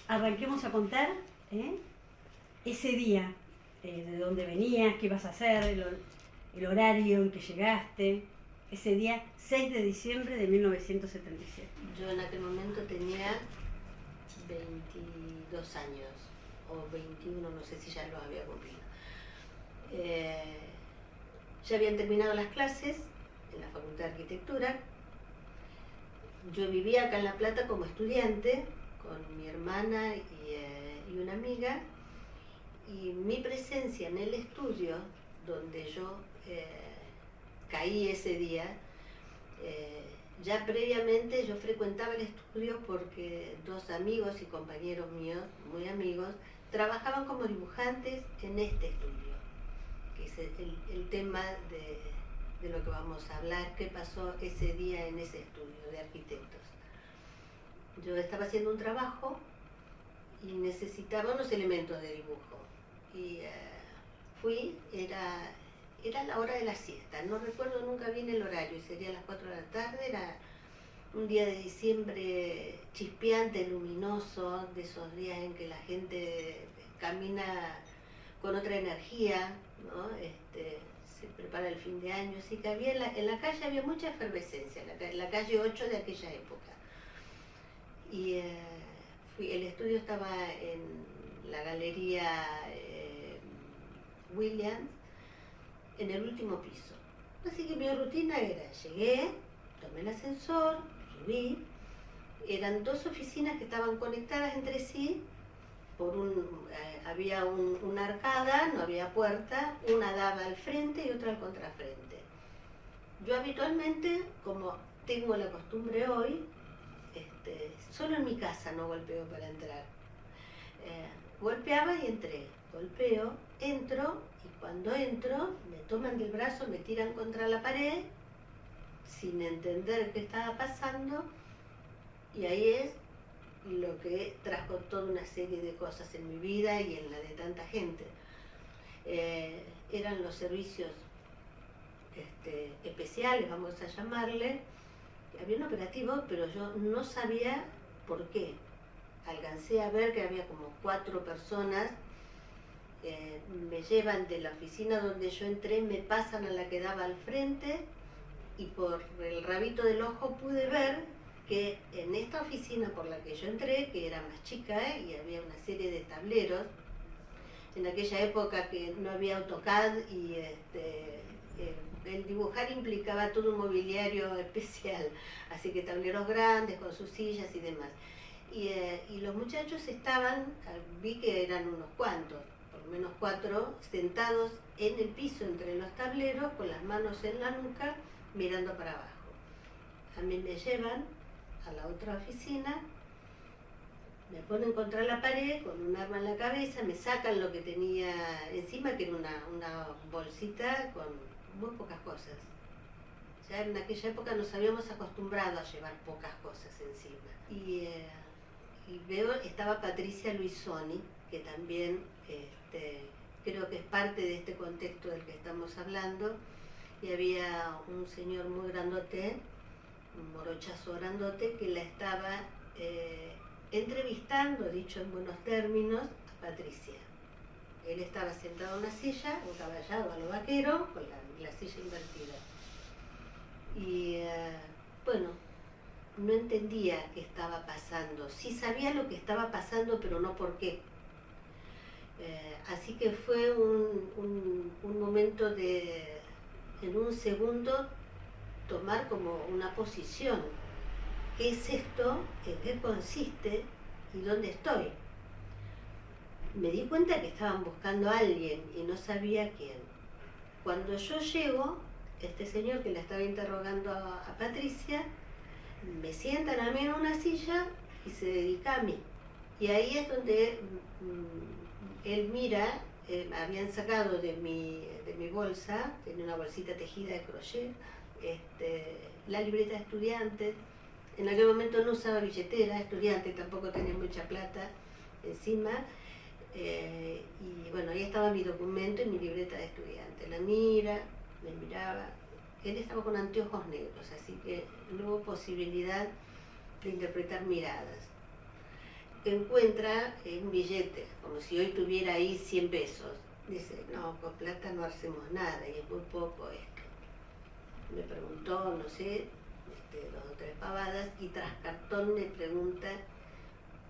arranquemos a contar ese día, de dónde venías, qué ibas a hacer, el horario en que llegaste, ese día 6 de diciembre de 1977. Yo en aquel momento tenía 22 años, o 21, no sé si ya los había cumplido. Ya habían terminado las clases en la Facultad de Arquitectura. Yo vivía acá en La Plata como estudiante, con mi hermana y una amiga, y mi presencia en el estudio, donde yo caí ese día, ya previamente yo frecuentaba el estudio porque dos amigos y compañeros míos, muy amigos, trabajaban como dibujantes en este estudio, que es el tema de lo que vamos a hablar, qué pasó ese día en ese estudio de arquitectos. Yo estaba haciendo un trabajo y necesitaba unos elementos de dibujo. Y fui, era la hora de la siesta, no recuerdo nunca bien el horario, sería a las 4 de la tarde, era un día de diciembre chispeante, luminoso, de esos días en que la gente camina con otra energía, ¿no? Se prepara el fin de año, así que había en la calle había mucha efervescencia, en la calle 8 de aquella época. Y el estudio estaba en la galería Williams, en el último piso. Así que mi rutina era, llegué, tomé el ascensor, subí, eran dos oficinas que estaban conectadas entre sí, había una arcada, no había puerta, una daba al frente y otra al contrafrente. Yo habitualmente, como tengo la costumbre hoy, solo en mi casa no golpeo para entrar. Golpeaba y entré, golpeo, entro, y cuando entro me toman del brazo, me tiran contra la pared, sin entender qué estaba pasando, y ahí es lo que trajo toda una serie de cosas en mi vida y en la de tanta gente. Eran los servicios especiales, vamos a llamarle. Había un operativo, pero yo no sabía por qué. Alcancé a ver que había como 4 personas, me llevan de la oficina donde yo entré, me pasan a la que daba al frente, y por el rabito del ojo pude ver que en esta oficina por la que yo entré, que era más chica, y había una serie de tableros, en aquella época que no había AutoCAD y el dibujar implicaba todo un mobiliario especial, así que tableros grandes con sus sillas y demás. Y los muchachos estaban, vi que eran unos cuantos, por lo menos 4, sentados en el piso entre los tableros, con las manos en la nuca, mirando para abajo. A mí me llevan a la otra oficina, me ponen contra la pared con un arma en la cabeza, me sacan lo que tenía encima, que era una bolsita con muy pocas cosas. Ya en aquella época nos habíamos acostumbrado a llevar pocas cosas encima. Y veo, estaba Patricia Luisoni, que también creo que es parte de este contexto del que estamos hablando, y había un señor muy grandote, un morochazo grandote, que la estaba entrevistando, dicho en buenos términos, a Patricia. Él estaba sentado en una silla, o caballado a lo vaquero, con la silla invertida. Y bueno, no entendía qué estaba pasando. Sí sabía lo que estaba pasando, pero no por qué. Así que fue un momento de, en un segundo, tomar como una posición. ¿Qué es esto? ¿En qué consiste? ¿Y dónde estoy? Me di cuenta que estaban buscando a alguien y no sabía quién. Cuando yo llego, este señor que la estaba interrogando a Patricia, me sientan a mí en una silla y se dedica a mí. Y ahí es donde él mira, habían sacado de mi bolsa, tenía una bolsita tejida de crochet, la libreta de estudiante. En aquel momento no usaba billetera, estudiante, tampoco tenía mucha plata encima. Y bueno, ahí estaba mi documento y mi libreta de estudiante. La mira, me miraba. Él estaba con anteojos negros, así que no hubo posibilidad de interpretar miradas. encuentra un billete, como si hoy tuviera ahí 100 pesos. Dice, no, con plata no hacemos nada y es muy poco esto. Me preguntó, no sé, 2 o 3 pavadas, y tras cartón me pregunta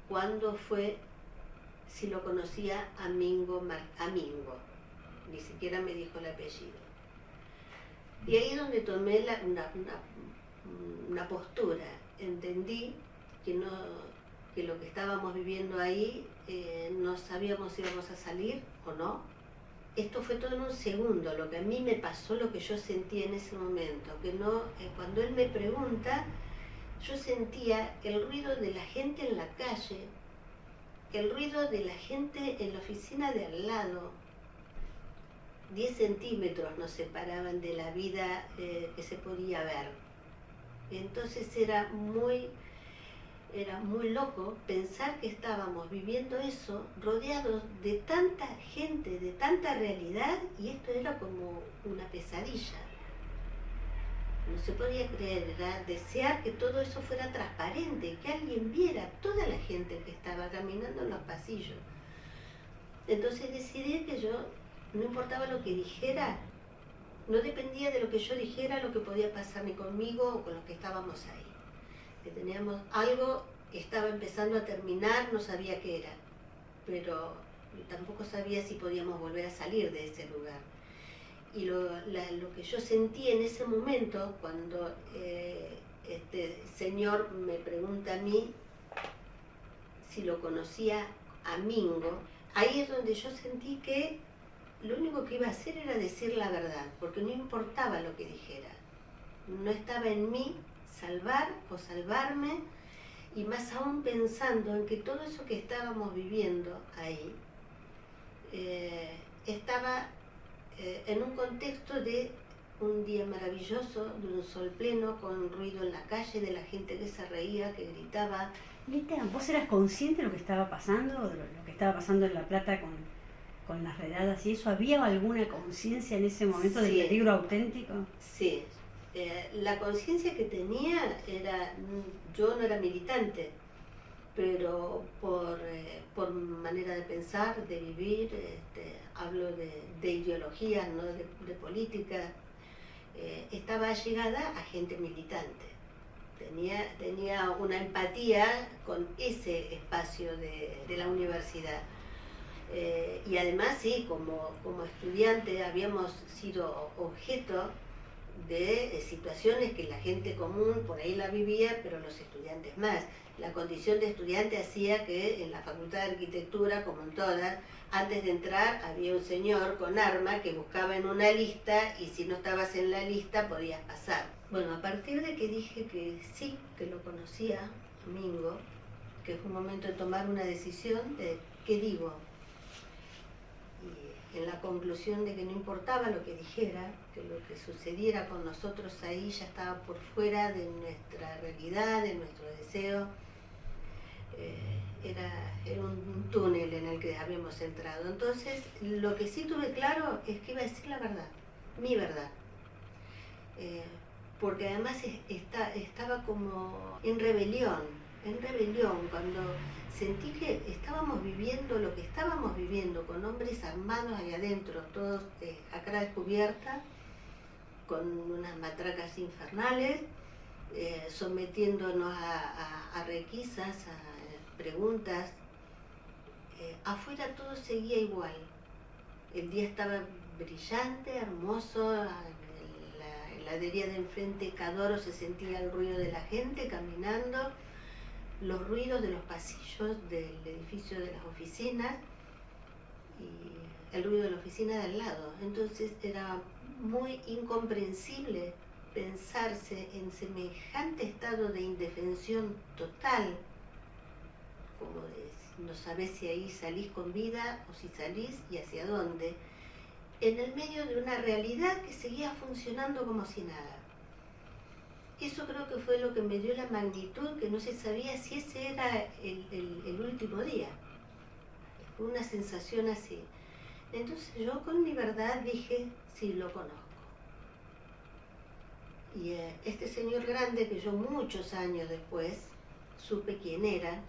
cuándo fue, si lo conocía a Mingo, ni siquiera me dijo el apellido. Y ahí es donde tomé una postura. Entendí que lo que estábamos viviendo ahí, no sabíamos si íbamos a salir o no. Esto fue todo en un segundo, lo que a mí me pasó, lo que yo sentí en ese momento. Que no, cuando él me pregunta, yo sentía el ruido de la gente en la calle, el ruido de la gente en la oficina de al lado. 10 centímetros nos separaban de la vida que se podía ver. Entonces era muy loco pensar que estábamos viviendo eso rodeados de tanta gente, de tanta realidad, y esto era como una pesadilla. No se podía creer, era desear que todo eso fuera transparente, que alguien viera toda la gente que estaba caminando en los pasillos. Entonces decidí que yo, no importaba lo que dijera, no dependía de lo que yo dijera lo que podía pasar ni conmigo o con los que estábamos ahí. Que teníamos algo, estaba empezando a terminar, no sabía qué era, pero tampoco sabía si podíamos volver a salir de ese lugar. Y lo que yo sentí en ese momento, cuando este señor me pregunta a mí si lo conocía a Mingo, ahí es donde yo sentí que lo único que iba a hacer era decir la verdad, porque no importaba lo que dijera. No estaba en mí salvar o salvarme, y más aún pensando en que todo eso que estábamos viviendo ahí estaba en un contexto de un día maravilloso, de un sol pleno, con ruido en la calle, de la gente que se reía, que gritaba. Lita, ¿vos eras consciente de lo que estaba pasando, de lo que estaba pasando en La Plata con las redadas y eso? ¿Había alguna conciencia en ese momento del peligro auténtico? Sí. La conciencia que tenía era, yo no era militante, pero por manera de pensar, de vivir, hablo de ideologías, no de política, estaba allegada a gente militante. Tenía una empatía con ese espacio de la universidad. Y además, sí, como estudiante habíamos sido objeto de situaciones que la gente común por ahí la vivía, pero los estudiantes más. La condición de estudiante hacía que en la Facultad de Arquitectura, como en todas, antes de entrar había un señor con arma que buscaba en una lista, y si no estabas en la lista podías pasar. Bueno, a partir de que dije que sí, que lo conocía, Mingo, que fue un momento de tomar una decisión de qué digo, y en la conclusión de que no importaba lo que dijera, que lo que sucediera con nosotros ahí ya estaba por fuera de nuestra realidad, de nuestro deseo. Era un túnel en el que habíamos entrado. Entonces, lo que sí tuve claro es que iba a decir la verdad, mi verdad. Porque además estaba como en rebelión, cuando sentí que estábamos viviendo lo que estábamos viviendo, con hombres armados ahí adentro, todos a cara descubierta, con unas matracas infernales, sometiéndonos a requisas, a preguntas. Afuera todo seguía igual. El día estaba brillante, hermoso. En la heladería de enfrente, Cadoro, se sentía el ruido de la gente caminando, los ruidos de los pasillos del edificio de las oficinas y el ruido de la oficina de al lado. Entonces era muy incomprensible pensarse en semejante estado de indefensión total, como de no sabés si ahí salís con vida o si salís y hacia dónde, en el medio de una realidad que seguía funcionando como si nada. Eso creo que fue lo que me dio la magnitud, que no se sabía si ese era el último día. Fue una sensación así. Entonces yo con mi verdad dije, sí, lo conozco. Y este señor grande, que yo muchos años después supe quién era,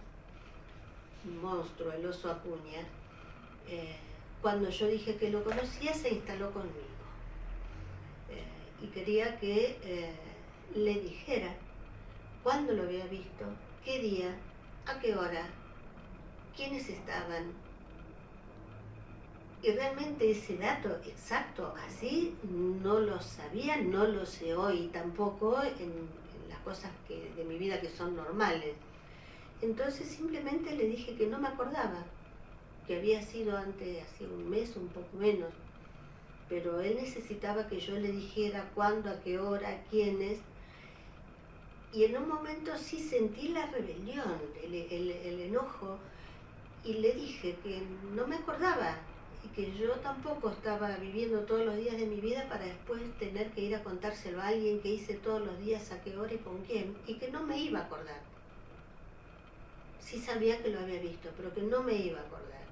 un monstruo, el oso Acuña, cuando yo dije que lo conocía, se instaló conmigo. Y quería que le dijera cuándo lo había visto, qué día, a qué hora, quiénes estaban. Y realmente ese dato exacto, así, no lo sabía, no lo sé hoy tampoco en las cosas de mi vida que son normales. Entonces simplemente le dije que no me acordaba, que había sido antes, hace un mes, un poco menos. Pero él necesitaba que yo le dijera cuándo, a qué hora, quiénes. Y en un momento sí sentí la rebelión, el enojo, y le dije que no me acordaba y que yo tampoco estaba viviendo todos los días de mi vida para después tener que ir a contárselo a alguien que hice todos los días, a qué hora y con quién, y que no me iba a acordar. Sí sabía que lo había visto, pero que no me iba a acordar.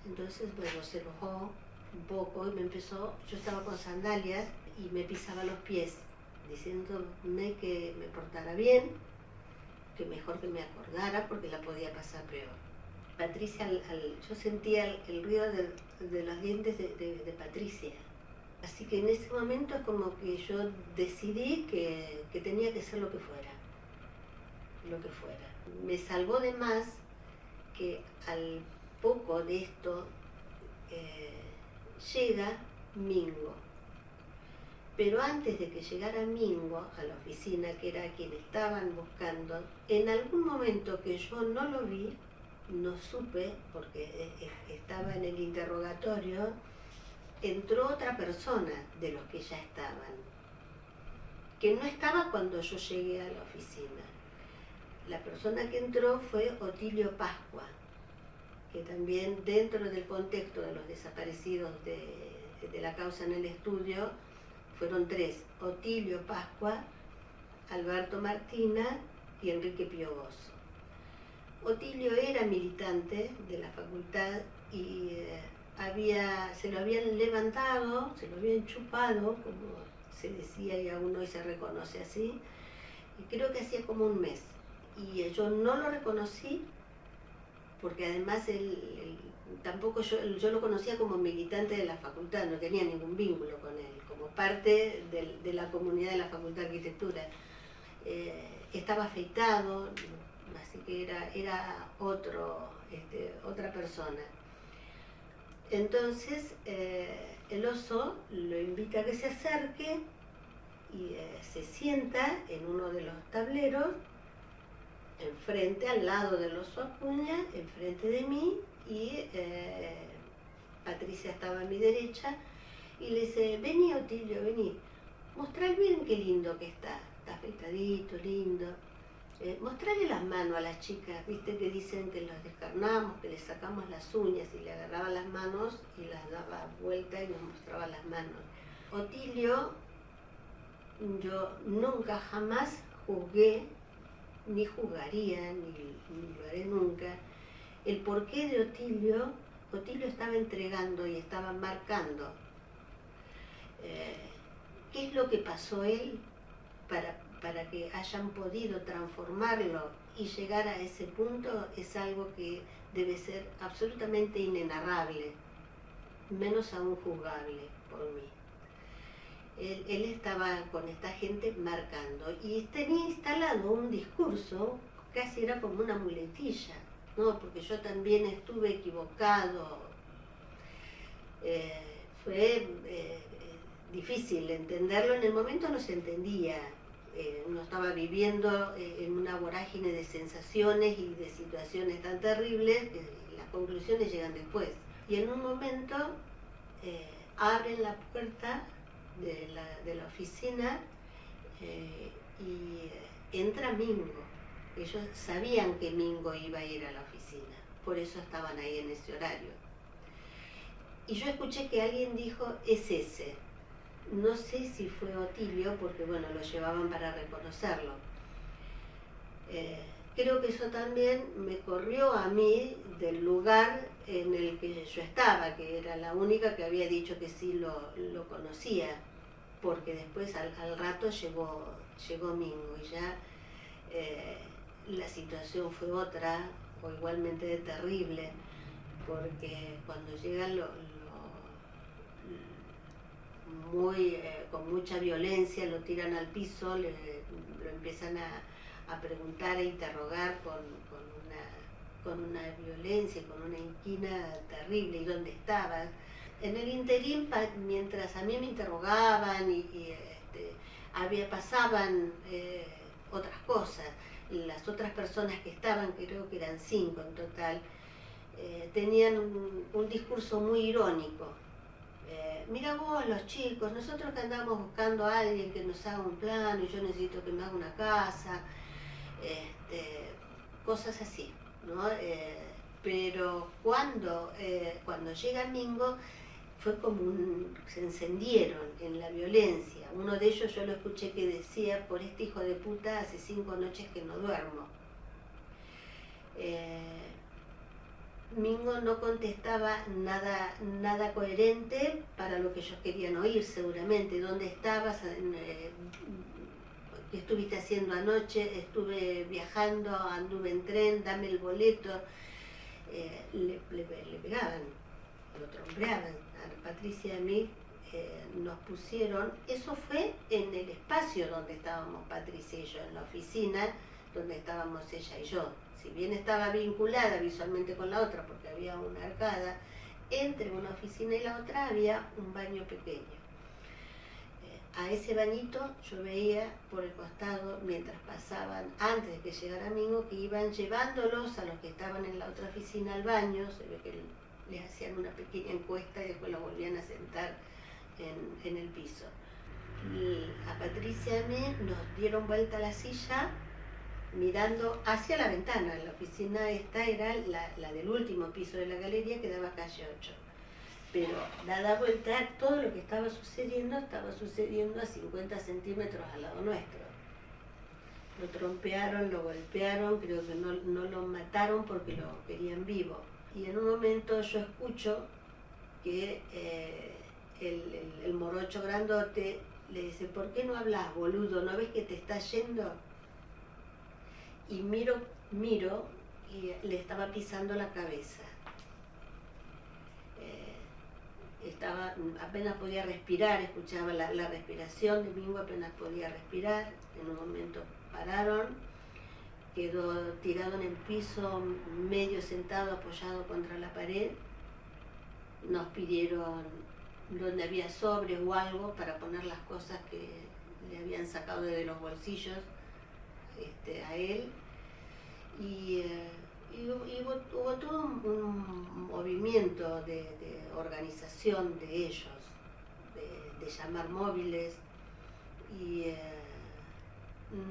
Entonces, bueno, se enojó un poco y me empezó, yo estaba con sandalias y me pisaba los pies, diciéndome que me portara bien, que mejor que me acordara porque la podía pasar peor. Patricia, yo sentía el ruido de los dientes de Patricia. Así que en ese momento es como que yo decidí que tenía que ser lo que fuera. Lo que fuera. Me salvó de más que al poco de esto llega Mingo. Pero antes de que llegara Mingo a la oficina, que era quien estaban buscando, en algún momento que yo no lo vi, no supe, porque estaba en el interrogatorio, entró otra persona de los que ya estaban, que no estaba cuando yo llegué a la oficina. La persona que entró fue Otilio Pascua, que también dentro del contexto de los desaparecidos de la causa en el estudio, fueron tres: Otilio Pascua, Alberto Martina y Enrique Piovoso. Otilio era militante de la facultad y se lo habían levantado, se lo habían chupado, como se decía y aún hoy se reconoce así, y creo que hacía como un mes. Y yo no lo reconocí porque además tampoco yo lo conocía como militante de la facultad, no tenía ningún vínculo con él, como parte de la comunidad de la Facultad de Arquitectura. Estaba afeitado, así que era otra persona. Entonces el oso lo invita a que se acerque y se sienta en uno de los tableros, enfrente, al lado del oso Acuña, enfrente de mí, y Patricia estaba a mi derecha, y le dice: vení, Otilio, vení, mostrá bien qué lindo que está afeitadito, lindo. Mostrarle las manos a las chicas, viste que dicen que los descarnamos, que les sacamos las uñas, y le agarraba las manos y las daba vuelta y nos mostraba las manos. Otilio, yo nunca jamás juzgué, ni jugaría, ni lo haré nunca, el porqué de Otilio. Otilio estaba entregando y estaba marcando qué es lo que pasó él para que hayan podido transformarlo y llegar a ese punto. Es algo que debe ser absolutamente inenarrable, menos aún juzgable por mí. Él estaba con esta gente marcando y tenía instalado un discurso, casi era como una muletilla, ¿no? Porque yo también estuve equivocado. Fue difícil entenderlo, en el momento no se entendía. Uno estaba viviendo en una vorágine de sensaciones y de situaciones tan terribles que las conclusiones llegan después. Y en un momento abren la puerta de la oficina y entra Mingo. Ellos sabían que Mingo iba a ir a la oficina, por eso estaban ahí en ese horario. Y yo escuché que alguien dijo: es ese. No sé si fue Otilio, porque bueno, lo llevaban para reconocerlo. Creo que eso también me corrió a mí del lugar en el que yo estaba, que era la única que había dicho que sí lo conocía, porque después al rato llegó Mingo y ya la situación fue otra o igualmente terrible, porque cuando llegan con mucha violencia, lo tiran al piso, lo empiezan a preguntar e interrogar con una violencia, con una inquina terrible. ¿Y dónde estabas? En el interín, mientras a mí me interrogaban pasaban otras cosas, las otras personas que estaban, creo que eran 5 en total, tenían un discurso muy irónico. Mira vos, los chicos, nosotros que andamos buscando a alguien que nos haga un plano y yo necesito que me haga una casa, cosas así, ¿no? Pero cuando llega Mingo, fue se encendieron en la violencia. Uno de ellos yo lo escuché que decía: por este hijo de puta hace 5 noches que no duermo. Mingo no contestaba nada coherente para lo que ellos querían oír, seguramente. ¿Dónde estabas? ¿Qué estuviste haciendo anoche? Estuve viajando, anduve en tren, dame el boleto. Le pegaban, lo trompeaban. A Patricia y a mí nos pusieron, eso fue en el espacio donde estábamos Patricia y yo, en la oficina donde estábamos ella y yo. Si bien estaba vinculada visualmente con la otra, porque había una arcada, entre una oficina y la otra había un baño pequeño. A ese bañito yo veía por el costado, mientras pasaban, antes de que llegara Mingo, que iban llevándolos a los que estaban en la otra oficina al baño. Se ve que les hacían una pequeña encuesta y después los volvían a sentar en el piso. Y a Patricia y a mí nos dieron vuelta a la silla mirando hacia la ventana. La oficina esta era la del último piso de la galería, que daba calle 8. Pero dada vuelta, todo lo que estaba sucediendo a 50 centímetros al lado nuestro. Lo trompearon, lo golpearon, creo que no lo mataron porque lo querían vivo. Y en un momento yo escucho que el morocho grandote le dice: ¿por qué no hablas, boludo? ¿No ves que te estás yendo? Y miro y le estaba pisando la cabeza. Apenas podía respirar, escuchaba la respiración de Mingo, apenas podía respirar. En un momento pararon, quedó tirado en el piso, medio sentado, apoyado contra la pared. Nos pidieron donde había sobres o algo para poner las cosas que le habían sacado de los bolsillos a él. Y hubo todo un movimiento de organización de ellos, de llamar móviles, y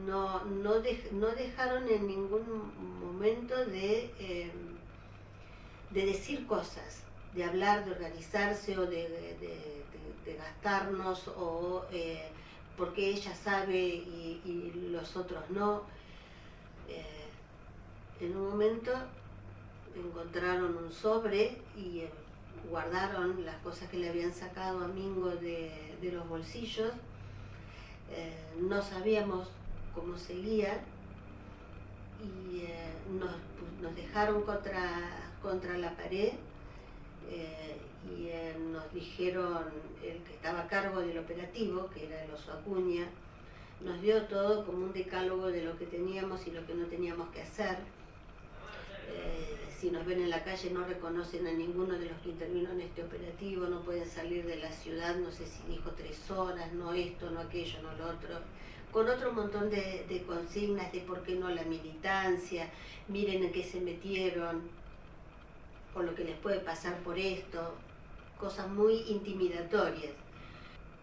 no dejaron en ningún momento de decir cosas, de hablar, de organizarse o de gastarnos, o porque ella sabe y los otros no. En un momento encontraron un sobre y guardaron las cosas que le habían sacado a Mingo de los bolsillos. No sabíamos cómo seguía y nos dejaron contra la pared y nos dijeron, el que estaba a cargo del operativo, que era el Oso Acuña, nos dio todo como un decálogo de lo que teníamos y lo que no teníamos que hacer. Si nos ven en la calle no reconocen a ninguno de los que intervino en este operativo, no pueden salir de la ciudad, no sé si dijo 3 horas, no esto, no aquello, no lo otro, con otro montón de consignas de por qué no la militancia, miren en qué se metieron, o lo que les puede pasar por esto, cosas muy intimidatorias.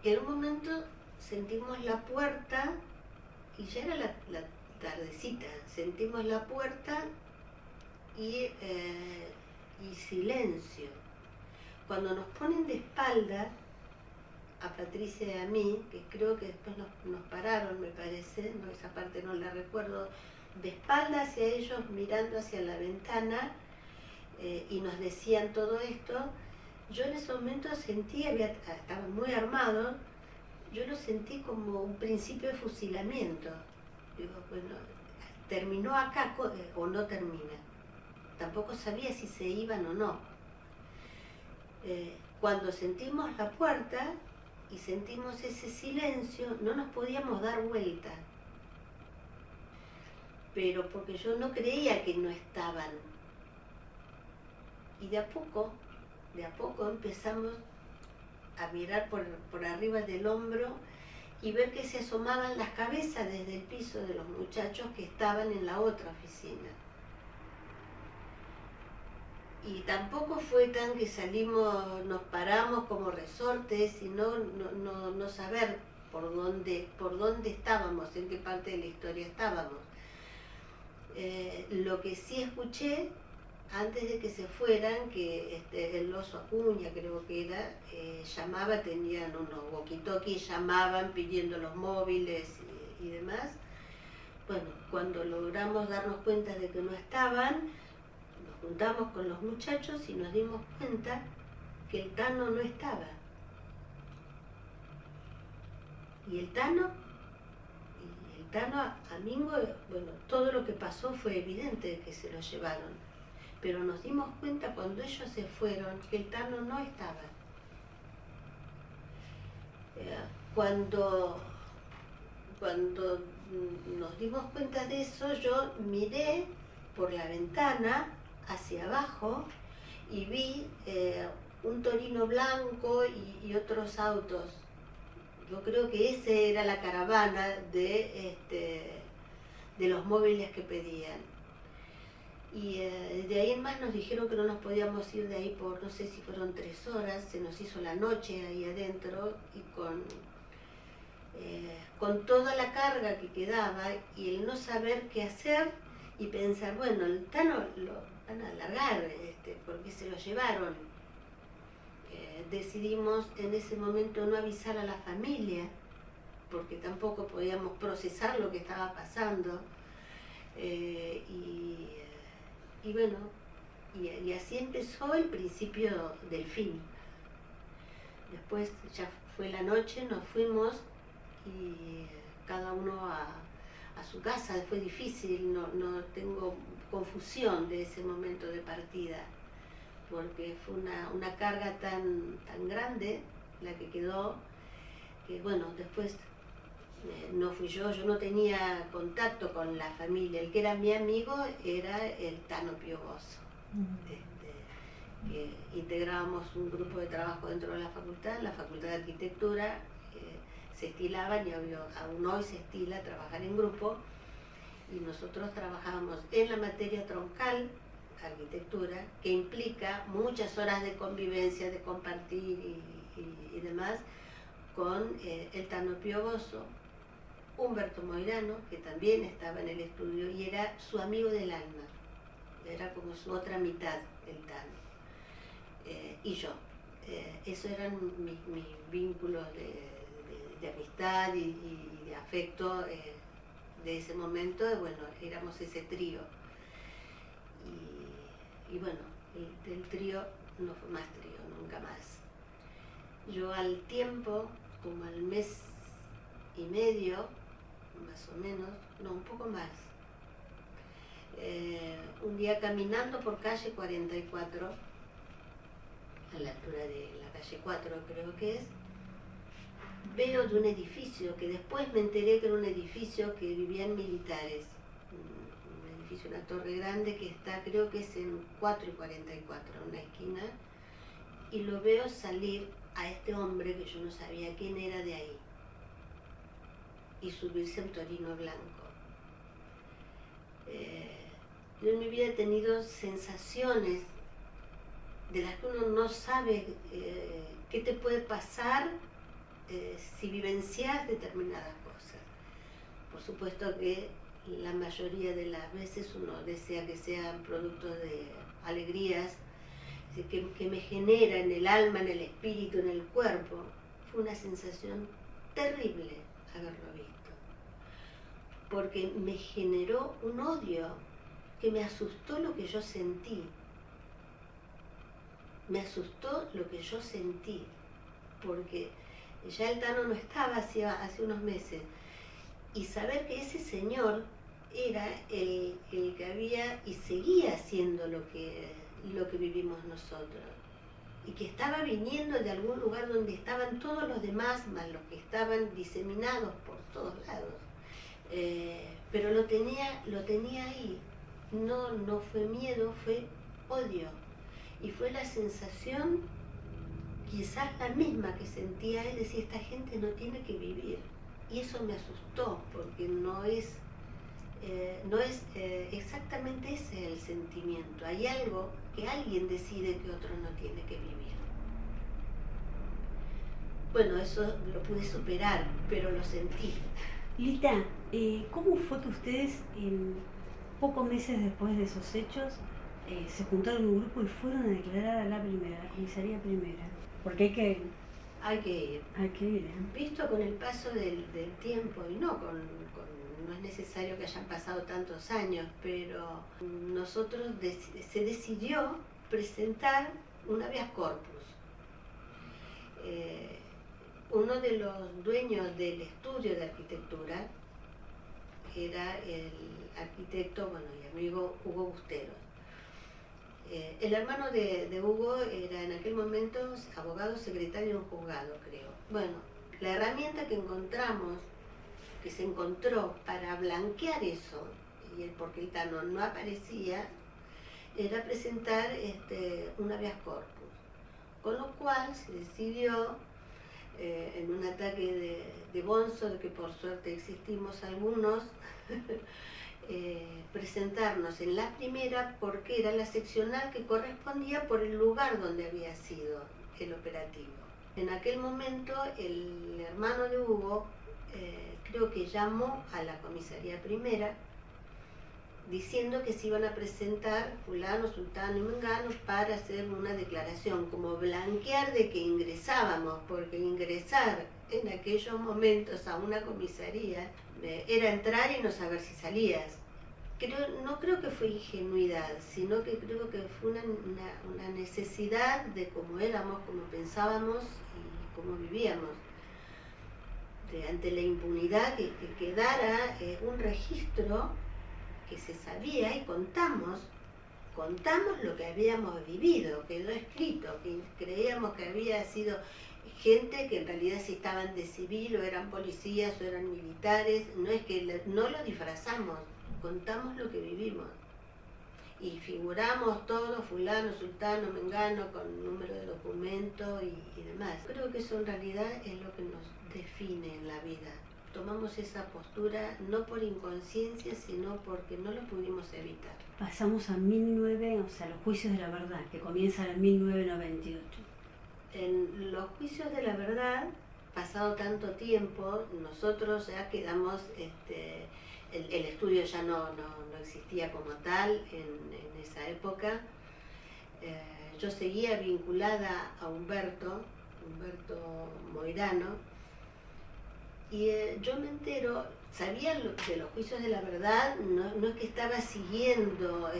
En un momento sentimos la puerta, y ya era la tardecita, sentimos la puerta y silencio. Cuando nos ponen de espalda a Patricia y a mí, que creo que después nos pararon, me parece, no, esa parte no la recuerdo, de espalda hacia ellos, mirando hacia la ventana, y nos decían todo esto, yo en ese momento sentí, estaban muy armados, yo lo sentí como un principio de fusilamiento. Digo, bueno, ¿terminó acá o no termina? tampoco sabía si se iban o no. Cuando sentimos la puerta y sentimos ese silencio, no nos podíamos dar vuelta. Pero porque yo no creía que no estaban. Y de a poco empezamos a mirar por arriba del hombro y ver que se asomaban las cabezas desde el piso de los muchachos que estaban en la otra oficina. Y tampoco fue tan que salimos, nos paramos como resortes, sino no saber por dónde estábamos, en qué parte de la historia estábamos. Lo que sí escuché antes de que se fueran, que el oso Acuña, creo que era, llamaba, tenían unos walkie-talkies, llamaban pidiendo los móviles y demás. Bueno, cuando logramos darnos cuenta de que no estaban, nos juntamos con los muchachos y nos dimos cuenta que el Tano no estaba. Y el Tano a Mingo, bueno, todo lo que pasó fue evidente que se lo llevaron. Pero nos dimos cuenta cuando ellos se fueron que el Tano no estaba. Cuando nos dimos cuenta de eso, yo miré por la ventana hacia abajo y vi un Torino blanco y otros autos. Yo creo que esa era la caravana de los móviles que pedían. Y de ahí en más nos dijeron que no nos podíamos ir de ahí por, no sé si fueron 3 horas, se nos hizo la noche ahí adentro y con toda la carga que quedaba y el no saber qué hacer y pensar, bueno, el Tano lo van a largar porque se lo llevaron. Decidimos en ese momento no avisar a la familia porque tampoco podíamos procesar lo que estaba pasando. Y bueno, y así empezó el principio del fin. Después ya fue la noche, nos fuimos y cada uno a su casa. Fue difícil, no tengo confusión de ese momento de partida, porque fue una carga tan grande la que quedó, que bueno, después no fui yo no tenía contacto con la familia. El que era mi amigo era el Tano Piovoso. Que integrábamos un grupo de trabajo dentro de la Facultad de Arquitectura, se estilaban y aún hoy se estila trabajar en grupo, y nosotros trabajábamos en la materia troncal, arquitectura, que implica muchas horas de convivencia, de compartir y demás, con el Tano Piovoso, Humberto Moirano, que también estaba en el estudio y era su amigo del alma, era como su otra mitad, el Tano, y yo. Esos eran mis vínculos de amistad y de afecto de ese momento. Bueno, éramos ese trío. Y bueno, del trío no fue más trío, nunca más. Yo al tiempo, como al mes y medio, más o menos, no, un poco más, un día caminando por calle 44, a la altura de la calle 4 creo que es, veo de un edificio, que después me enteré que era un edificio que vivían militares, un edificio, una torre grande que está, creo que es en 4 y 44, una esquina, y lo veo salir a este hombre que yo no sabía quién era de ahí, y subirse a un Torino blanco. Yo en mi vida he tenido sensaciones de las que uno no sabe qué te puede pasar si vivencias determinadas cosas. Por supuesto que la mayoría de las veces uno desea que sean productos de alegrías que me genera en el alma, en el espíritu, en el cuerpo. Fue una sensación terrible haberlo visto, porque me generó un odio que me asustó lo que yo sentí. Me asustó lo que yo sentí, porque ya el Tano no estaba hace unos meses, y saber que ese señor era el que había y seguía haciendo lo que vivimos nosotros, y que estaba viniendo de algún lugar donde estaban todos los demás, más los que estaban diseminados por todos lados. Pero lo tenía ahí. No fue miedo, fue odio. Y fue la sensación, quizás la misma que sentía él, decir, esta gente no tiene que vivir. Y eso me asustó, porque no es exactamente ese el sentimiento. Hay algo que alguien decide que otro no tiene que vivir. Bueno, eso lo pude superar, pero lo sentí. Lita, ¿cómo fue que ustedes, pocos meses después de esos hechos, se juntaron en un grupo y fueron a declarar a la comisaría primera? Porque hay que ir. Hay que ir, visto con el paso del tiempo, y no es necesario que hayan pasado tantos años, pero nosotros se decidió presentar un habeas corpus. Uno de los dueños del estudio de arquitectura era el arquitecto, y amigo Hugo Busteros. El hermano de Hugo era en aquel momento abogado secretario de un juzgado, creo. Bueno, la herramienta que se encontró para blanquear eso, y porque el Tano no aparecía, era presentar un habeas corpus. Con lo cual se decidió, en un ataque de bonzo, de que por suerte existimos algunos, presentarnos en la primera, porque era la seccional que correspondía por el lugar donde había sido el operativo. En aquel momento el hermano de Hugo creo que llamó a la comisaría primera diciendo que se iban a presentar fulano, sultano y mengano para hacer una declaración, como blanquear de que ingresábamos, porque ingresar en aquellos momentos a una comisaría era entrar y no saber si salías. No creo que fue ingenuidad, sino que creo que fue una necesidad de cómo éramos, cómo pensábamos y cómo vivíamos. Ante la impunidad que quedara un registro que se sabía, y contamos lo que habíamos vivido, quedó escrito, que creíamos que había sido gente que en realidad si estaban de civil o eran policías o eran militares, no es que no lo disfrazamos, contamos lo que vivimos y figuramos todo, fulano, sultano, mengano, con número de documento y demás. Creo que eso en realidad es lo que nos define en la vida. Tomamos esa postura no por inconsciencia, sino porque no lo pudimos evitar. Pasamos a los juicios de la verdad, que comienzan en 1998. En los juicios de la verdad, pasado tanto tiempo, nosotros ya quedamos, el estudio ya no existía como tal en esa época. Yo seguía vinculada a Humberto Moirano, y yo me entero, sabía de los juicios de la verdad, no es que estaba siguiendo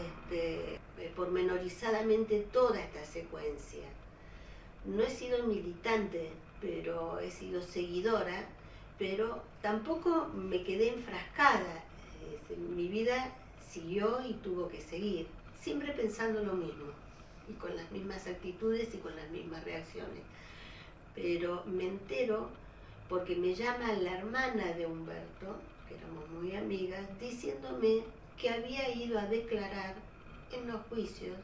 pormenorizadamente toda esta secuencia. No he sido militante, pero he sido seguidora, pero tampoco me quedé enfrascada. Mi vida siguió y tuvo que seguir, siempre pensando lo mismo, y con las mismas actitudes y con las mismas reacciones. Pero me entero porque me llama la hermana de Humberto, que éramos muy amigas, diciéndome que había ido a declarar en los juicios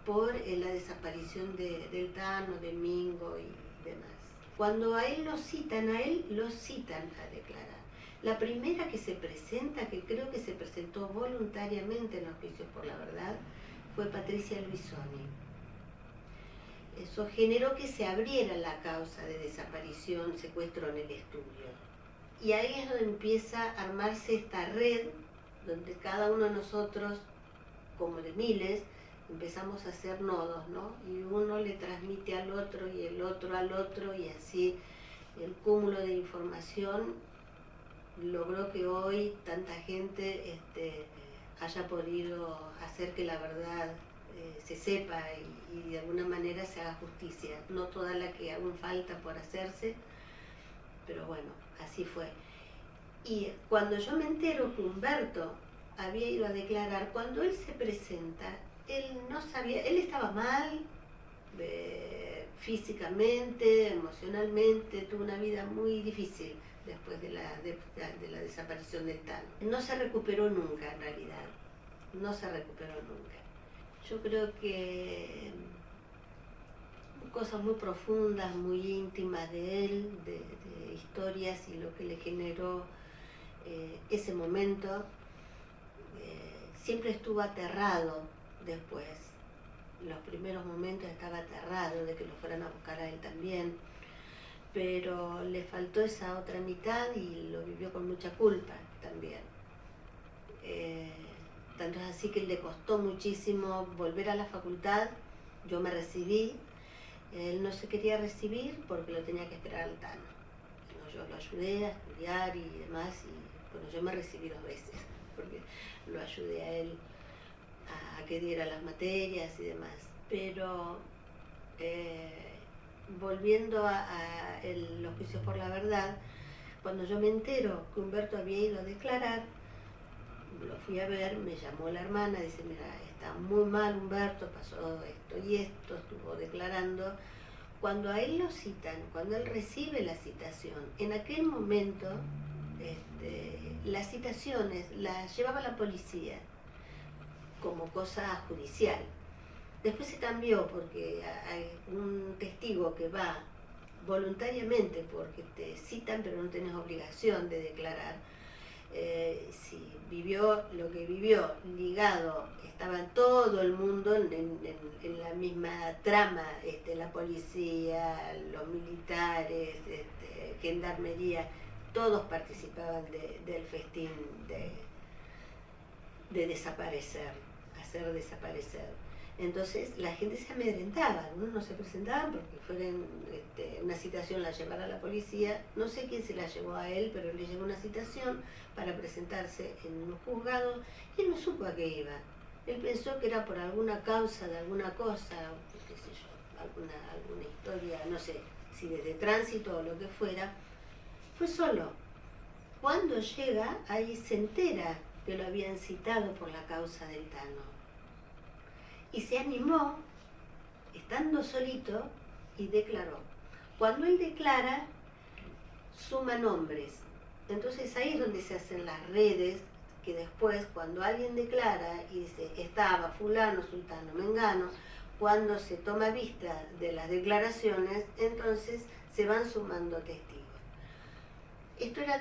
por la desaparición del Tano, de Mingo y demás. Cuando a él lo citan a declarar. La primera que se presenta, que creo que se presentó voluntariamente en los juicios por la verdad, fue Patricia Luisoni. Eso generó que se abriera la causa de desaparición, secuestro en el estudio. Y ahí es donde empieza a armarse esta red, donde cada uno de nosotros, como de miles, empezamos a hacer nodos, ¿no? Y uno le transmite al otro y el otro al otro, y así el cúmulo de información logró que hoy tanta gente haya podido hacer que la verdad se sepa y de alguna manera se haga justicia. No toda la que aún falta por hacerse, pero bueno, así fue. Y cuando yo me entero que Humberto había ido a declarar, cuando él se presenta, él no sabía, él estaba mal, físicamente, emocionalmente, tuvo una vida muy difícil después de la desaparición del Tano. No se recuperó nunca, en realidad, no se recuperó nunca. Yo creo que cosas muy profundas, muy íntimas de él, de historias y lo que le generó ese momento, siempre estuvo aterrado después. Los primeros momentos estaba aterrado de que lo fueran a buscar a él también, pero le faltó esa otra mitad y lo vivió con mucha culpa también. Tanto es así que le costó muchísimo volver a la facultad. Yo me recibí, él no se quería recibir porque lo tenía que esperar al Tano. Yo lo ayudé a estudiar y demás, y bueno, yo me recibí 2 veces porque lo ayudé a él a que diera las materias y demás. Pero volviendo a los juicios por la verdad, cuando yo me entero que Humberto había ido a declarar, lo fui a ver, me llamó la hermana, dice, mira, está muy mal Humberto, pasó esto y esto, estuvo declarando. Cuando a él lo citan, cuando él recibe la citación, en aquel momento las citaciones las llevaba la policía como cosa judicial. Después se cambió porque hay un testigo que va voluntariamente porque te citan pero no tenés obligación de declarar. Si vivió lo que vivió ligado, estaba todo el mundo en la misma trama, la policía, los militares, gendarmería, todos participaban del festín de desaparecer, hacer desaparecer. Entonces la gente se amedrentaba, algunos no se presentaban porque fueran una citación la llevara a la policía, no sé quién se la llevó a él, pero le llegó una citación para presentarse en un juzgado y él no supo a qué iba. Él pensó que era por alguna causa de alguna cosa, qué sé yo, alguna historia, no sé, si desde tránsito o lo que fuera. Fue solo. Cuando llega, ahí se entera que lo habían citado por la causa del Tano. Y se animó, estando solito, y declaró. Cuando él declara, suma nombres. Entonces ahí es donde se hacen las redes, que después, cuando alguien declara y dice, estaba fulano, sultano, mengano, cuando se toma vista de las declaraciones, entonces se van sumando testigos. Esto era,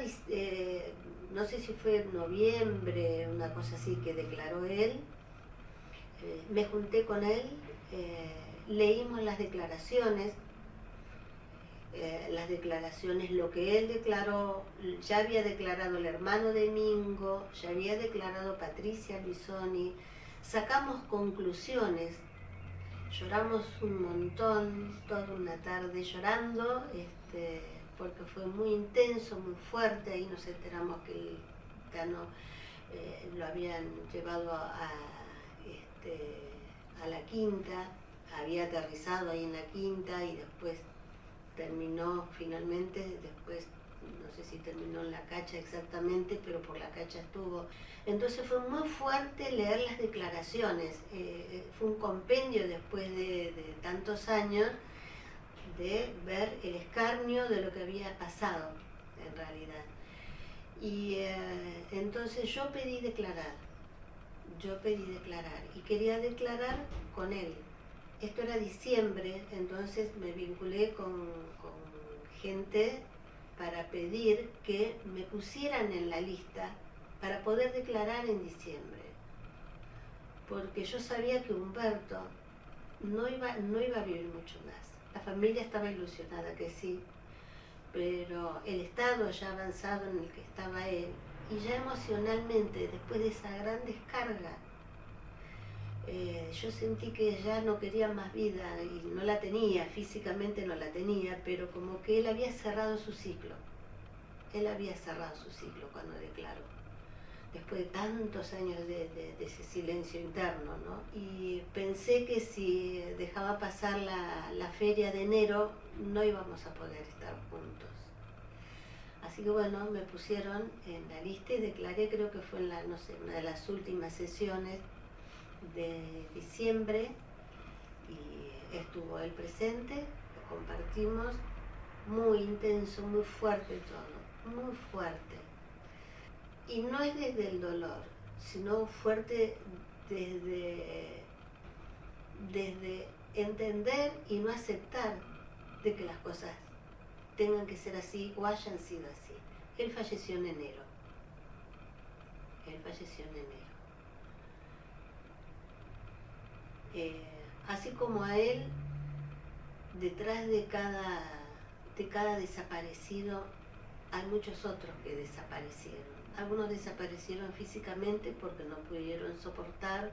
no sé si fue en noviembre, una cosa así que declaró él. Me junté con él, leímos las declaraciones, lo que él declaró, ya había declarado el hermano de Mingo, ya había declarado Patricia Bisoni, sacamos conclusiones, lloramos un montón, toda una tarde llorando, porque fue muy intenso, muy fuerte. Ahí nos enteramos que el Tano lo habían llevado a la quinta, había aterrizado ahí en la quinta y después terminó finalmente, después no sé si terminó en la Cacha exactamente, pero por la Cacha estuvo. Entonces fue muy fuerte leer las declaraciones, fue un compendio después de tantos años de ver el escarnio de lo que había pasado en realidad. Y entonces yo pedí declarar y quería declarar con él. Esto era diciembre, entonces me vinculé con gente para pedir que me pusieran en la lista para poder declarar en diciembre. Porque yo sabía que Humberto no iba a vivir mucho más. La familia estaba ilusionada que sí, pero el estado ya avanzado en el que estaba él, y ya emocionalmente, después de esa gran descarga, yo sentí que ya no quería más vida y no la tenía, físicamente no la tenía, pero como que él había cerrado su ciclo. Él había cerrado su ciclo cuando declaró, después de tantos años de ese silencio interno, ¿no? Y pensé que si dejaba pasar la feria de enero, no íbamos a poder estar juntos. Así que bueno, me pusieron en la lista y declaré, creo que fue en la, no sé, una de las últimas sesiones de diciembre, y estuvo él presente, lo compartimos, muy intenso, muy fuerte todo, muy fuerte. Y no es desde el dolor, sino fuerte desde entender y no aceptar de que las cosas tengan que ser así o hayan sido así. Él falleció en enero. Así como a él, detrás de cada desaparecido hay muchos otros que desaparecieron. Algunos desaparecieron físicamente porque no pudieron soportar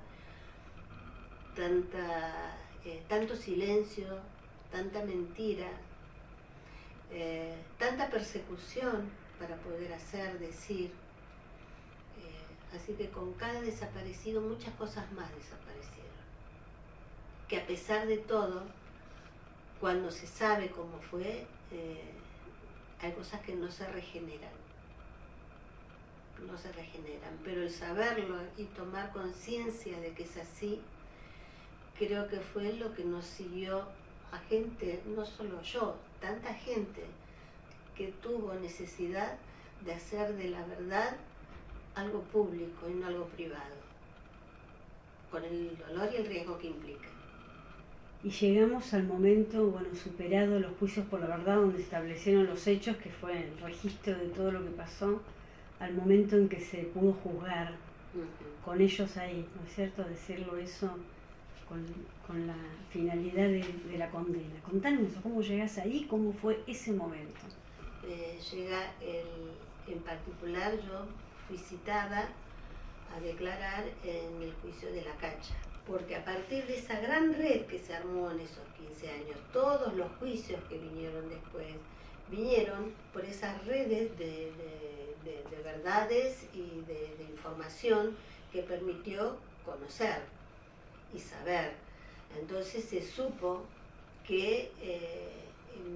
tanto silencio, tanta mentira, tanta persecución para poder hacer, decir. Así que con cada desaparecido muchas cosas más desaparecieron. Que a pesar de todo, cuando se sabe cómo fue, hay cosas que no se regeneran. Pero el saberlo y tomar conciencia de que es así, creo que fue lo que nos siguió a gente, no solo yo, tanta gente que tuvo necesidad de hacer de la verdad algo público y no algo privado, con el dolor y el riesgo que implica. Y llegamos al momento, bueno, superado los juicios por la verdad, donde se establecieron los hechos, que fue el registro de todo lo que pasó, al momento en que se pudo juzgar con ellos ahí, ¿no es cierto? Decirlo eso con la finalidad de la condena. Contanos eso, ¿cómo llegás ahí? ¿Cómo fue ese momento? En particular, yo fui citada a declarar en el juicio de la Cacha, porque a partir de esa gran red que se armó en esos 15 años, todos los juicios que vinieron después, vinieron por esas redes de verdades y de información que permitió conocer y saber. Entonces se supo que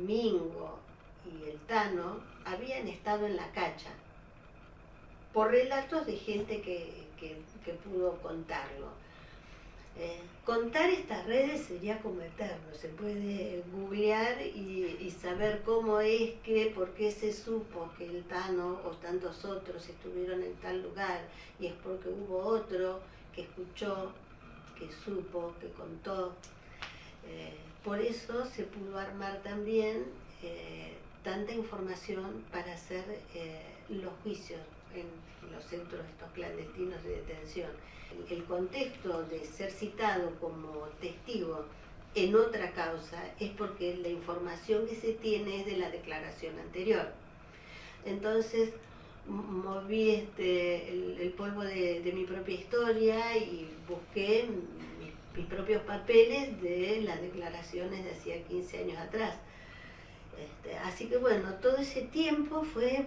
Mingo y el Tano habían estado en la Cacha, por relatos de gente que pudo contarlo. Contar estas redes sería como eterno, se puede googlear y saber cómo es que, por qué se supo que el Tano o tantos otros estuvieron en tal lugar, y es porque hubo otro que escuchó, que supo, que contó. Por eso se pudo armar también tanta información para hacer los juicios en los centros estos clandestinos de detención. El contexto de ser citado como testigo en otra causa es porque la información que se tiene es de la declaración anterior. Entonces moví el polvo de mi propia historia y busqué mis propios papeles de las declaraciones de hacía 15 años atrás. Así que bueno, todo ese tiempo fue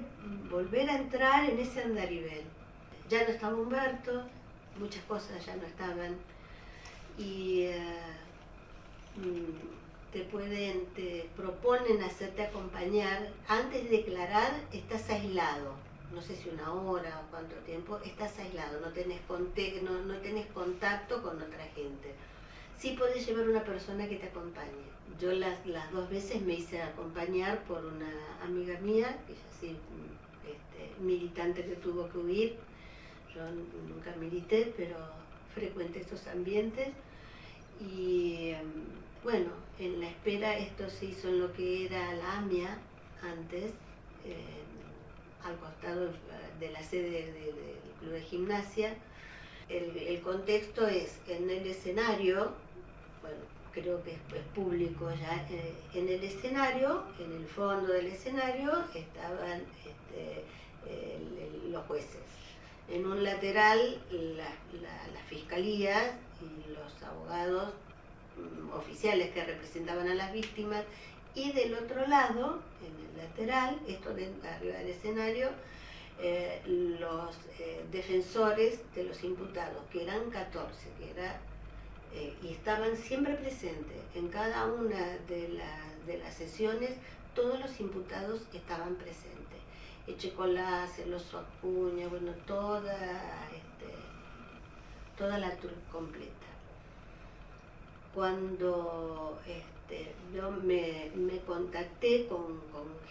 volver a entrar en ese andarivel. Ya no estaba Humberto, muchas cosas ya no estaban, y te proponen hacerte acompañar. Antes de declarar estás aislado, no sé si una hora o cuánto tiempo, estás aislado, no tenés contacto con otra gente. Sí podés llevar una persona que te acompañe. Yo las dos veces me hice acompañar por una amiga mía, que ella sí, militante que tuvo que huir. Yo nunca milité, pero frecuenté estos ambientes. Y bueno, en la espera esto se hizo en lo que era la AMIA antes, al costado de la sede del Club de Gimnasia. El contexto es en el escenario, bueno, creo que es público ya, en el escenario, en el fondo del escenario estaban los jueces. En un lateral las fiscalías y los abogados oficiales que representaban a las víctimas, y del otro lado, en el lateral, arriba del escenario, los defensores de los imputados, que eran 14, y estaban siempre presentes. En cada una de las sesiones, todos los imputados estaban presentes. Echecolás, el Oso Acuña, bueno, toda la tour completa. Cuando yo me contacté con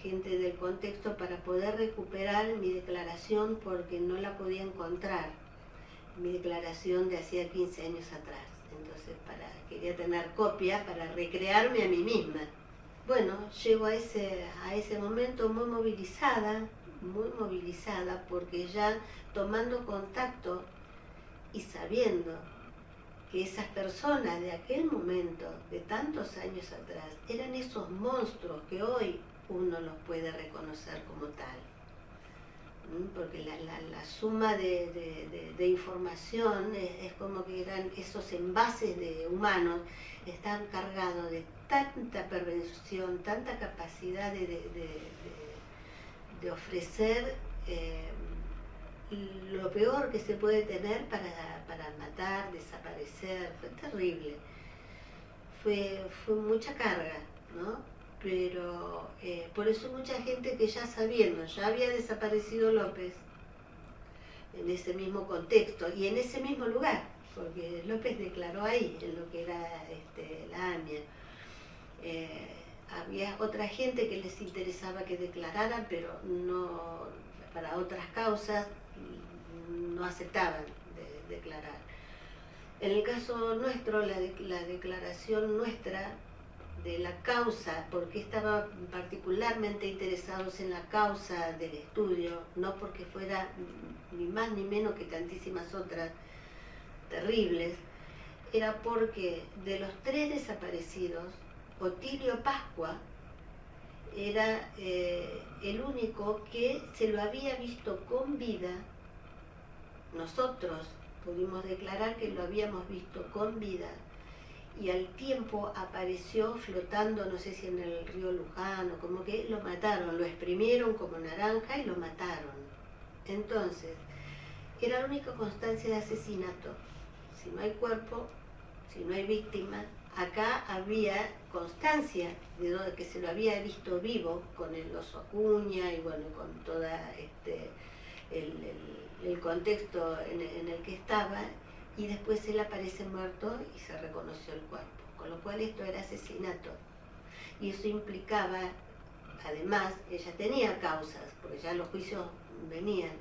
gente del contexto para poder recuperar mi declaración porque no la podía encontrar, mi declaración de hacía 15 años atrás. Entonces quería tener copia para recrearme a mí misma. Bueno, llego a ese momento muy movilizada porque ya tomando contacto y sabiendo que esas personas de aquel momento, de tantos años atrás, eran esos monstruos que hoy uno los puede reconocer como tal. Porque la suma de información es como que eran esos envases de humanos, están cargados de tanta perversión, tanta capacidad de ofrecer lo peor que se puede tener para matar, desaparecer. Fue terrible, fue mucha carga, ¿no? Pero por eso mucha gente que ya sabiendo, ya había desaparecido López en ese mismo contexto y en ese mismo lugar, porque López declaró ahí, en lo que era la AMIA. Había otra gente que les interesaba que declararan, pero no, para otras causas no aceptaban declarar. En el caso nuestro, la declaración nuestra de la causa, porque estaban particularmente interesados en la causa del estudio, no porque fuera ni más ni menos que tantísimas otras terribles, era porque de los 3 desaparecidos, Otilio Pascua era el único que se lo había visto con vida. Nosotros pudimos declarar que lo habíamos visto con vida y al tiempo apareció flotando, no sé si en el río Luján o como que lo mataron, lo exprimieron como naranja y lo mataron. Entonces, era la única constancia de asesinato. Si no hay cuerpo, si no hay víctima, acá había constancia de que se lo había visto vivo con el Oso Acuña y bueno, con toda el contexto en el que estaba, y después él aparece muerto y se reconoció el cuerpo, con lo cual esto era asesinato. Y eso implicaba, además, ella tenía causas, porque ya los juicios venían,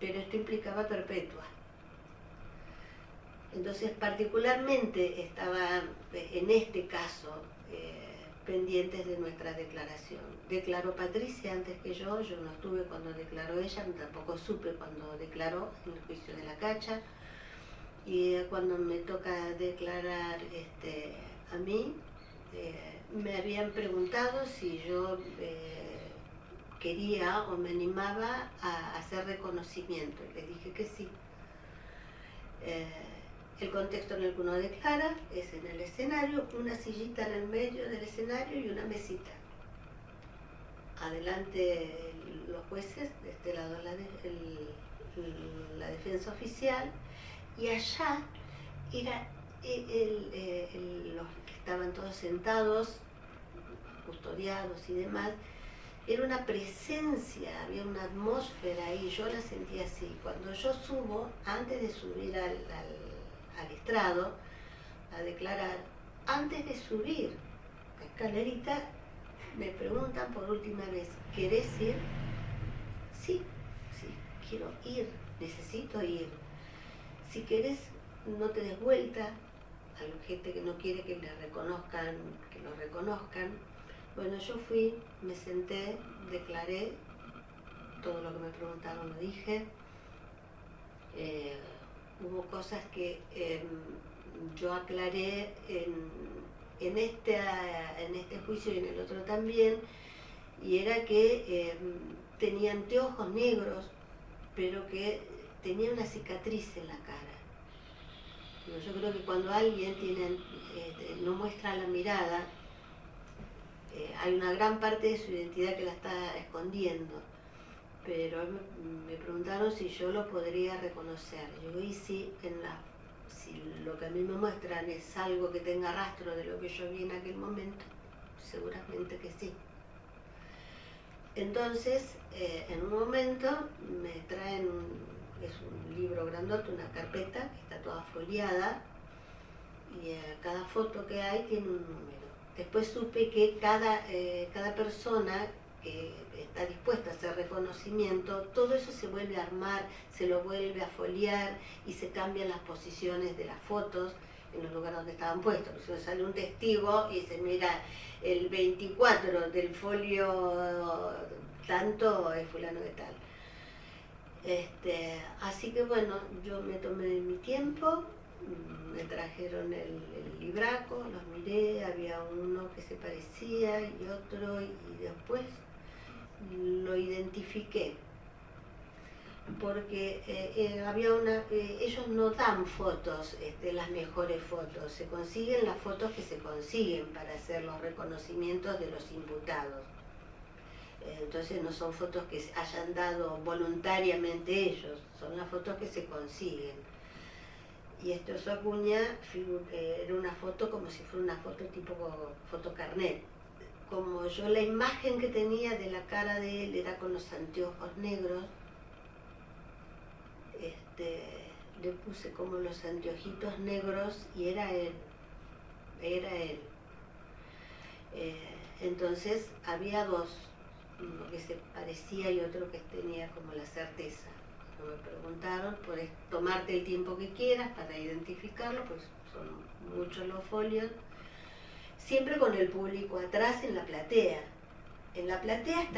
pero esto implicaba perpetua. Entonces, particularmente estaba en este caso pendientes de nuestra declaración. Declaró Patricia antes que yo no estuve cuando declaró ella, tampoco supe cuando declaró en el juicio de la Cacha. Y cuando me toca declarar a mí, me habían preguntado si yo quería o me animaba a hacer reconocimiento. Y les dije que sí. El contexto en el que uno declara es en el escenario, una sillita en el medio del escenario y una mesita. Adelante los jueces, de este lado la defensa oficial, y allá era los que estaban todos sentados, custodiados y demás. Era una presencia, había una atmósfera ahí, yo la sentía así. Cuando yo subo, antes de subir al estrado a declarar, antes de subir la escalerita, me preguntan por última vez, ¿querés ir? Sí, quiero ir, necesito ir. Si querés, no te des vuelta. A la gente que no quiere que le reconozcan, que lo reconozcan. Bueno, yo fui, me senté, declaré, todo lo que me preguntaron lo dije. Hubo cosas que yo aclaré en este juicio y en el otro también, y era que tenía anteojos negros, pero que tenía una cicatriz en la cara. Yo creo que cuando alguien no muestra la mirada, hay una gran parte de su identidad que la está escondiendo. Pero me preguntaron si yo lo podría reconocer. Yo digo, sí, si lo que a mí me muestran es algo que tenga rastro de lo que yo vi en aquel momento, seguramente que sí. Entonces, en un momento me traen, es un libro grandote, una carpeta, que está toda foliada, y cada foto que hay tiene un número. Después supe que cada persona que está dispuesta a hacer reconocimiento, todo eso se vuelve a armar, se lo vuelve a foliar y se cambian las posiciones de las fotos en los lugares donde estaban puestos. Por eso sale un testigo y dice, mira, el 24 del folio tanto es fulano de tal. Así que bueno, yo me tomé mi tiempo, me trajeron el libraco, los miré, había uno que se parecía y otro, y después lo identifiqué. Porque ellos no dan fotos, las mejores fotos, se consiguen las fotos que se consiguen para hacer los reconocimientos de los imputados. Entonces no son fotos que hayan dado voluntariamente ellos, son las fotos que se consiguen. Y Oso Acuña era una foto como si fuera una foto tipo foto carnet. Como yo la imagen que tenía de la cara de él era con los anteojos negros, le puse como los anteojitos negros y era él. Entonces había dos, uno que se parecía y otro que tenía como la certeza. Me preguntaron, puedes tomarte el tiempo que quieras para identificarlo, pues son muchos los folios, siempre con el público atrás en la platea. En la platea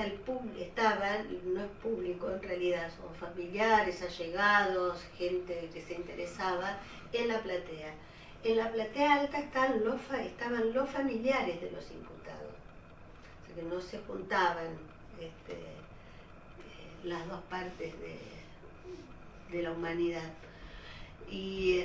estaban, no es público en realidad, son familiares, allegados, gente que se interesaba en la platea. En la platea alta estaban los familiares de los imputados, o sea que no se juntaban las dos partes de la humanidad. Y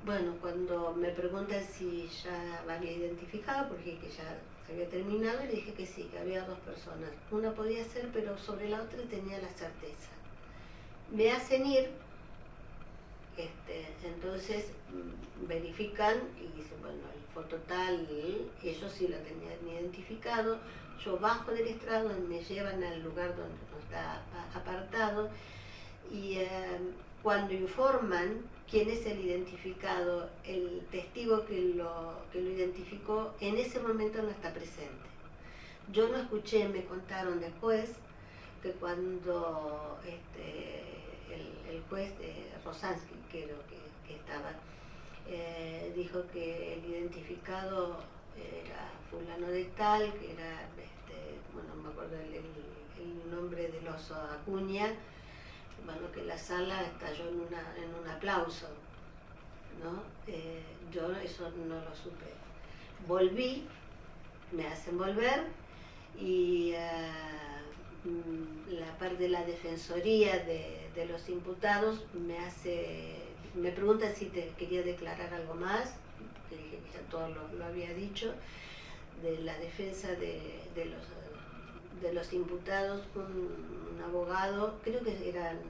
bueno, cuando me preguntan si ya había identificado, porque que ya había terminado, le dije que sí, que había dos personas. Una podía ser, pero sobre la otra tenía la certeza. Me hacen ir, entonces verifican y dicen, bueno, el foto tal, ellos sí lo tenían identificado. Yo bajo del estrado, me llevan al lugar donde no está apartado, y cuando informan quién es el identificado, el testigo que lo identificó en ese momento no está presente. Yo no escuché, me contaron después que cuando el juez Rosansky, creo que estaba, dijo que el identificado era fulano de tal, que era, bueno, no me acuerdo el nombre del Oso Acuña. Bueno, que la sala estalló en un aplauso, ¿no? Yo eso no lo supe. Volví, me hacen volver, y la parte de la defensoría de los imputados me preguntan si quería declarar algo más, que dije que ya todo lo había dicho, de la defensa de los imputados, un abogado, creo que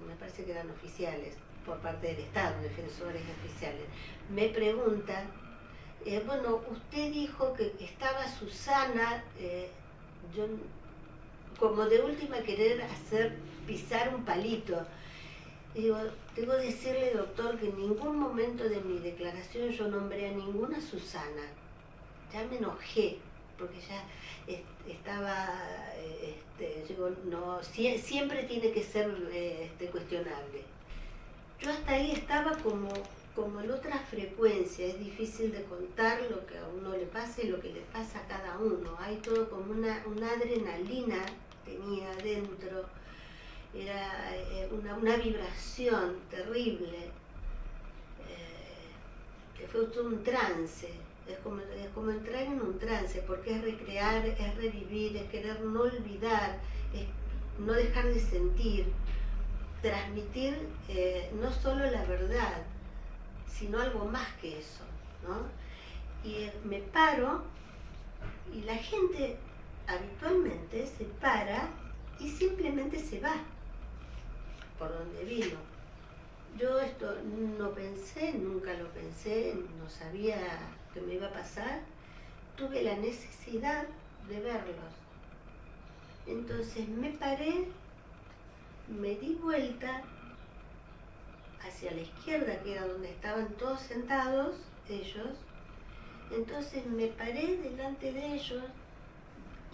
me parece que eran oficiales por parte del Estado, defensores oficiales, me pregunta, bueno, usted dijo que estaba Susana, yo como de última querer pisar un palito. Y digo, debo decirle, doctor, que en ningún momento de mi declaración yo nombré a ninguna Susana. Ya me enojé, porque ya estaba, digo, no, siempre tiene que ser cuestionable. Yo hasta ahí estaba como en otra frecuencia, es difícil de contar lo que a uno le pasa y lo que le pasa a cada uno. Hay todo como una adrenalina tenía adentro, era una vibración terrible, fue todo un trance. Es como entrar en un trance, porque es recrear, es revivir, es querer no olvidar, es no dejar de sentir, transmitir no solo la verdad, sino algo más que eso, ¿no? Y me paro, y la gente habitualmente se para y simplemente se va por donde vino. Yo esto no pensé, nunca lo pensé, no sabía que me iba a pasar. Tuve la necesidad de verlos. Entonces me paré, me di vuelta hacia la izquierda, que era donde estaban todos sentados ellos. Entonces me paré delante de ellos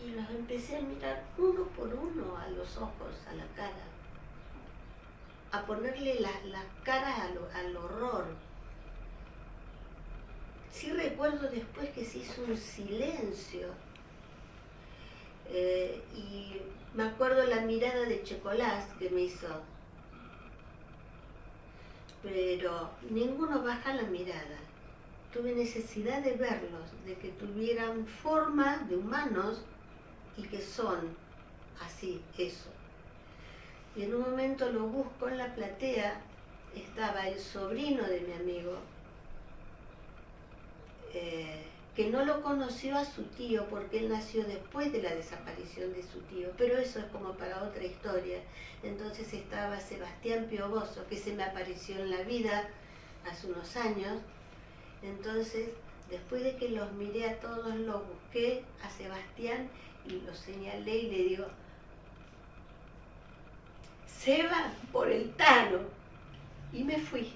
y los empecé a mirar uno por uno a los ojos, a la cara, a ponerle las caras al horror. Sí recuerdo después que se hizo un silencio y me acuerdo la mirada de Checolás que me hizo, pero ninguno baja la mirada. Tuve necesidad de verlos, de que tuvieran forma de humanos y que son así, eso. Y en un momento lo busco en la platea, estaba el sobrino de mi amigo, que no lo conoció a su tío porque él nació después de la desaparición de su tío, pero eso es como para otra historia. Entonces estaba Sebastián Pioboso, que se me apareció en la vida hace unos años. Entonces, después de que los miré a todos, los busqué a Sebastián y lo señalé y le digo: Seba, por el Tano. Y me fui.